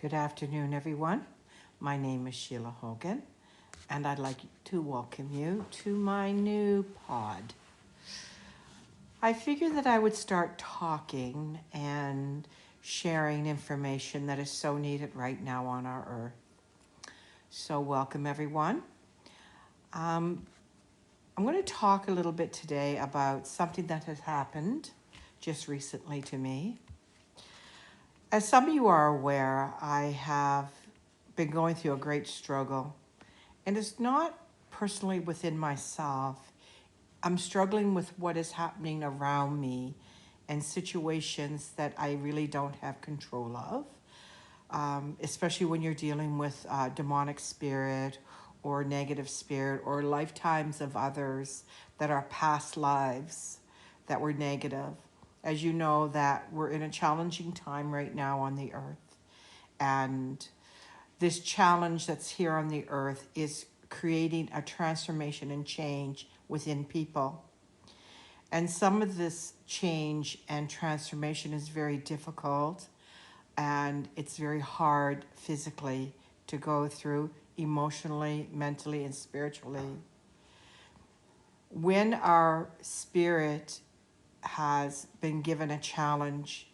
Good afternoon, everyone. My name is Sheila Hogan, and I'd like to welcome you to my new pod. I figured that I would start talking and sharing information that is so needed right now on our earth. So, welcome, everyone. I'm going to talk a little bit today about something that has happened just recently to me. As some of you are aware, I have been going through a great struggle, and it's not personally within myself. I'm struggling with what is happening around me and situations that I really don't have control of, especially when you're dealing with demonic spirit or negative spirit or lifetimes of others that are past lives that were negative. As you know, that we're in a challenging time right now on the earth. And this challenge that's here on the earth is creating a transformation and change within people. And some of this change and transformation is very difficult, and it's very hard physically to go through, emotionally, mentally, and spiritually. When our spirit has been given a challenge,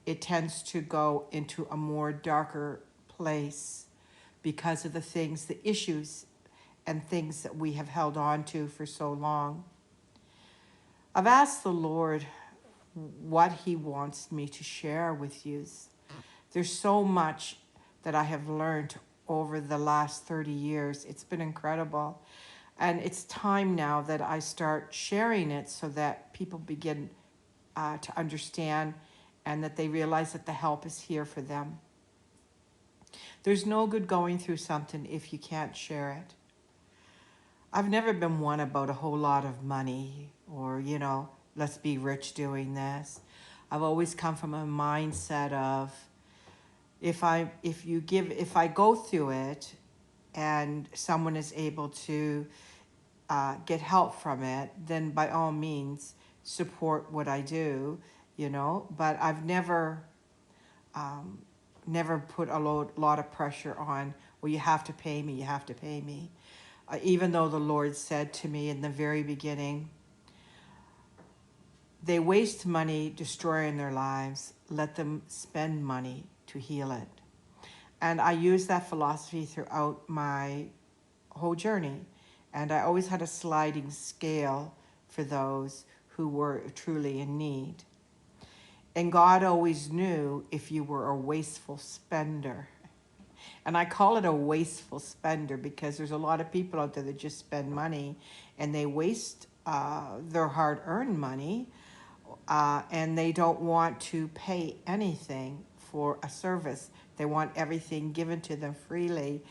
it tends to go into a more darker place because of the things, the issues and things that we have held on to for so long. I've asked the Lord what He wants me to share with you. There's so much that I have learned over the last 30 years. It's been incredible. And it's time now that I start sharing it so that people begin to understand and that they realize that the help is here for them. There's no good going through something if you can't share it. I've never been one about a whole lot of money or, let's be rich doing this. I've always come from a mindset of if I go through it and someone is able to get help from it, then by all means support what I do, But I've never put a lot of pressure on, well, you have to pay me, you have to pay me. Even though the Lord said to me in the very beginning, they waste money destroying their lives, let them spend money to heal it. And I use that philosophy throughout my whole journey. And I always had a sliding scale for those who were truly in need. And God always knew if you were a wasteful spender. And I call it a wasteful spender because there's a lot of people out there that just spend money and they waste their hard-earned money and they don't want to pay anything for a service. They want everything given to them freely,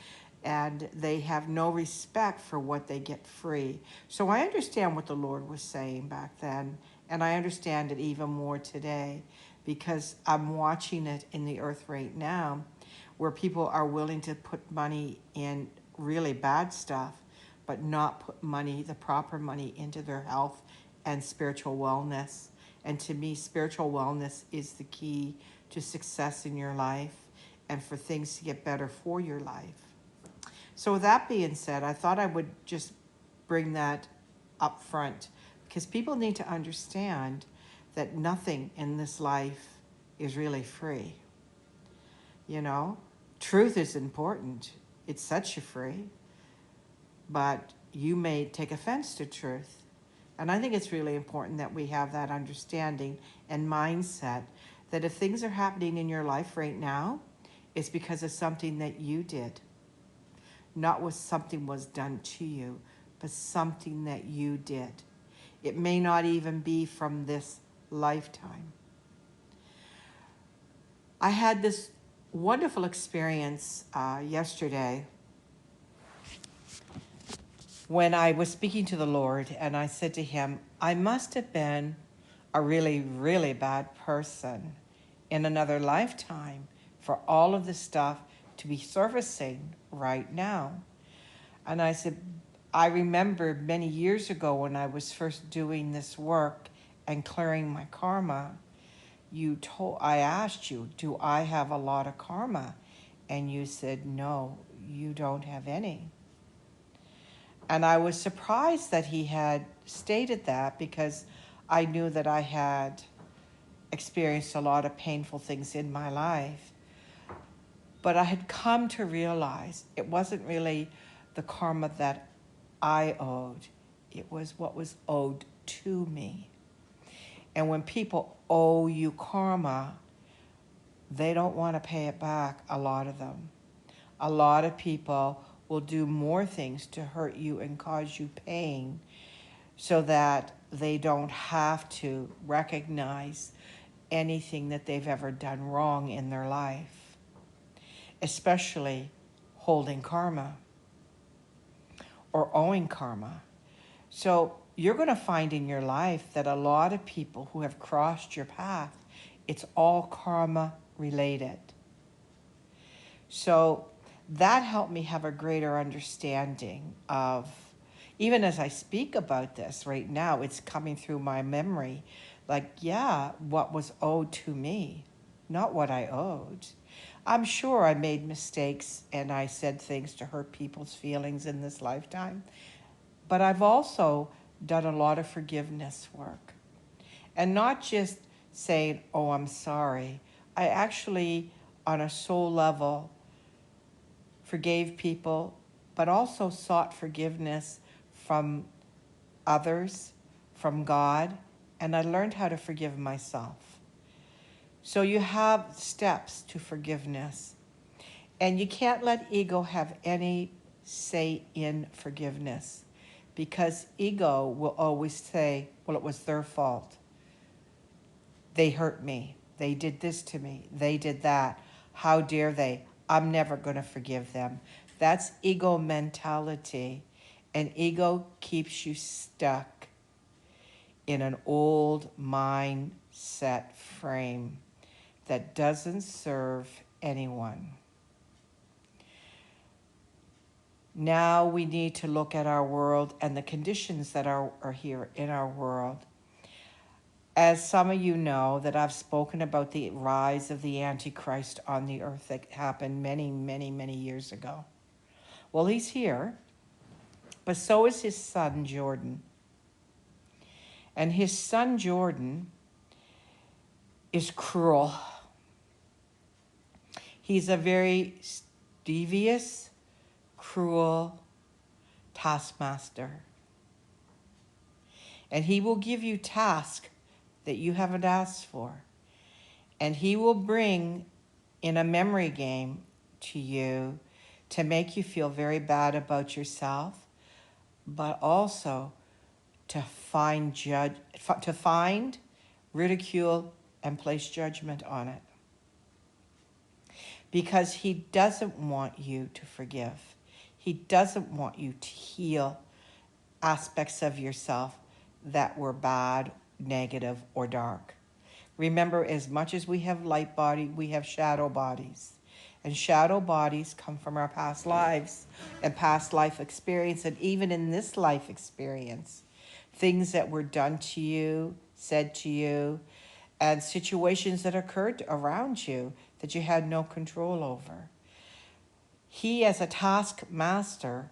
and they have no respect for what they get free. So I understand what the Lord was saying back then, and I understand it even more today because I'm watching it in the earth right now where people are willing to put money in really bad stuff, but not put money, the proper money, into their health and spiritual wellness. And to me, spiritual wellness is the key to success in your life and for things to get better for your life. So with that being said, I thought I would just bring that up front because people need to understand that nothing in this life is really free. Truth is important. It sets you free, but you may take offense to truth. And I think it's really important that we have that understanding and mindset that if things are happening in your life right now, it's because of something that you did. Not what something was done to you, but something that you did. It may not even be from this lifetime. I had this wonderful experience yesterday when I was speaking to the Lord, and I said to Him, I must have been a really, really bad person in another lifetime for all of this stuff to be surfacing right now. And I said, I remember many years ago when I was first doing this work and clearing my karma, I asked you, do I have a lot of karma? And you said, no, you don't have any. And I was surprised that he had stated that, because I knew that I had experienced a lot of painful things in my life. But I had come to realize it wasn't really the karma that I owed. It was what was owed to me. And when people owe you karma, they don't want to pay it back, a lot of them. A lot of people will do more things to hurt you and cause you pain so that they don't have to recognize anything that they've ever done wrong in their life, especially holding karma or owing karma. So you're going to find in your life that a lot of people who have crossed your path, it's all karma related. So that helped me have a greater understanding of, even as I speak about this right now, it's coming through my memory, like, yeah, what was owed to me, not what I owed. I'm sure I made mistakes and I said things to hurt people's feelings in this lifetime, but I've also done a lot of forgiveness work. And not just saying, oh, I'm sorry. I actually, on a soul level, forgave people, but also sought forgiveness from others, from God, and I learned how to forgive myself. So you have steps to forgiveness, and you can't let ego have any say in forgiveness, because ego will always say, well, it was their fault. They hurt me. They did this to me. They did that. How dare they? I'm never going to forgive them. That's ego mentality. And ego keeps you stuck in an old mindset frame that doesn't serve anyone. Now we need to look at our world and the conditions that are here in our world. As some of you know, that I've spoken about the rise of the Antichrist on the earth that happened many, many, many years ago. Well, he's here, but so is his son, Jordan. And his son, Jordan, is cruel. He's a very devious, cruel taskmaster. And he will give you tasks that you haven't asked for. And he will bring in a memory game to you to make you feel very bad about yourself, but also to find, ridicule, and place judgment on it. Because he doesn't want you to forgive. He doesn't want you to heal aspects of yourself that were bad, negative, or dark. Remember, as much as we have light body, we have shadow bodies. And shadow bodies come from our past lives and past life experience, and even in this life experience, things that were done to you, said to you, and situations that occurred around you that you had no control over. He, as a taskmaster,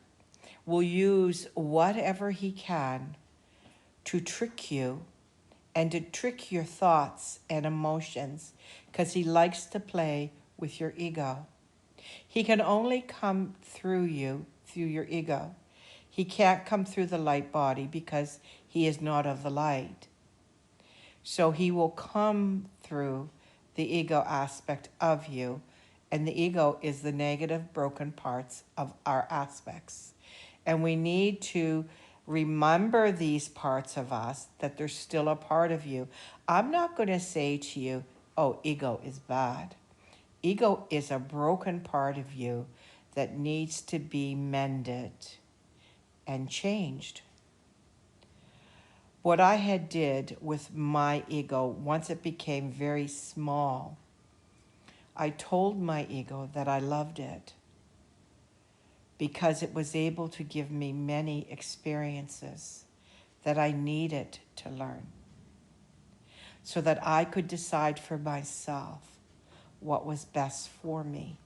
will use whatever he can to trick you and to trick your thoughts and emotions, because he likes to play with your ego. He can only come through you, through your ego. He can't come through the light body because he is not of the light. So he will come through the ego aspect of you, and the ego is the negative, broken parts of our aspects. And we need to remember these parts of us, that they're still a part of you. I'm not going to say to you, oh, ego is bad. Ego is a broken part of you that needs to be mended and changed. What I had did with my ego, once it became very small, I told my ego that I loved it because it was able to give me many experiences that I needed to learn so that I could decide for myself what was best for me.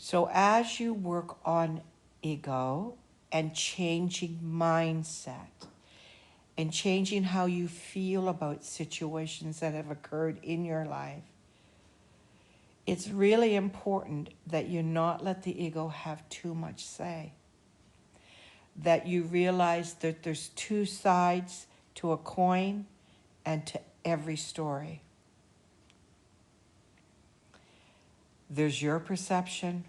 So as you work on ego and changing mindset and changing how you feel about situations that have occurred in your life, it's really important that you not let the ego have too much say. That you realize that there's two sides to a coin and to every story. There's your perception,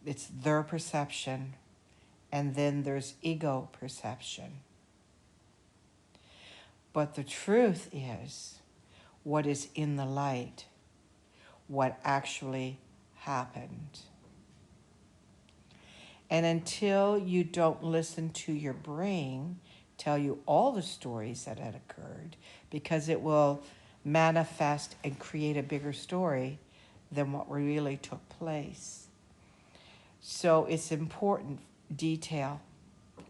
it's their perception, and then there's ego perception. But the truth is what is in the light, what actually happened. And until you don't listen to your brain tell you all the stories that had occurred, because it will manifest and create a bigger story than what really took place. So it's important, detail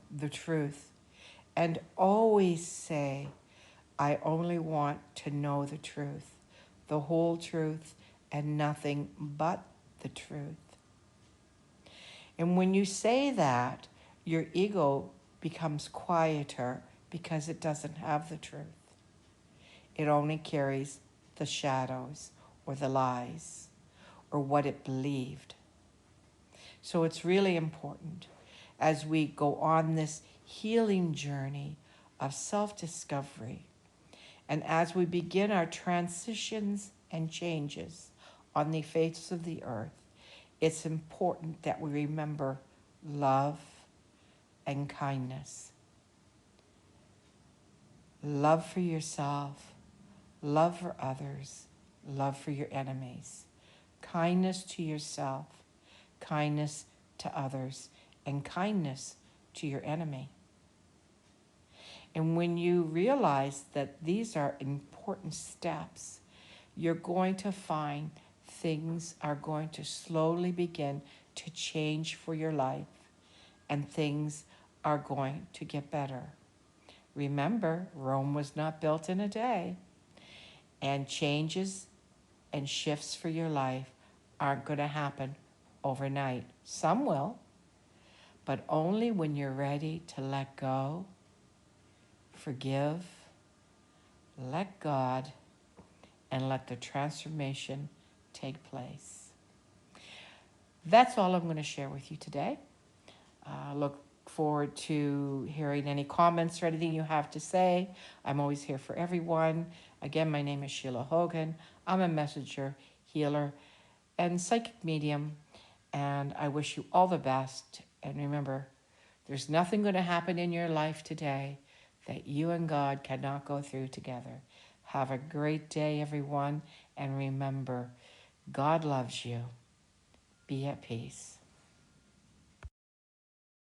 the truth, and always say, I only want to know the truth, the whole truth, and nothing but the truth. And when you say that, your ego becomes quieter because it doesn't have the truth. It only carries the shadows or the lies or what it believed. So it's really important as we go on this healing journey of self-discovery, and as we begin our transitions and changes on the face of the earth, it's important that we remember love and kindness. Love for yourself, love for others, love for your enemies. Kindness to yourself, kindness to others, and kindness to your enemy. And when you realize that these are important steps, you're going to find things are going to slowly begin to change for your life, and things are going to get better. Remember, Rome was not built in a day, and changes and shifts for your life aren't going to happen overnight. Some will, but only when you're ready to let go, forgive, let God, and let the transformation take place. That's all I'm going to share with you today. Look forward to hearing any comments or anything you have to say. I'm always here for everyone. Again, my name is Sheila Hogan. I'm a messenger, healer, and psychic medium, and I wish you all the best. And remember, there's nothing going to happen in your life today that you and God cannot go through together. Have a great day, everyone, and remember, God loves you. Be at peace.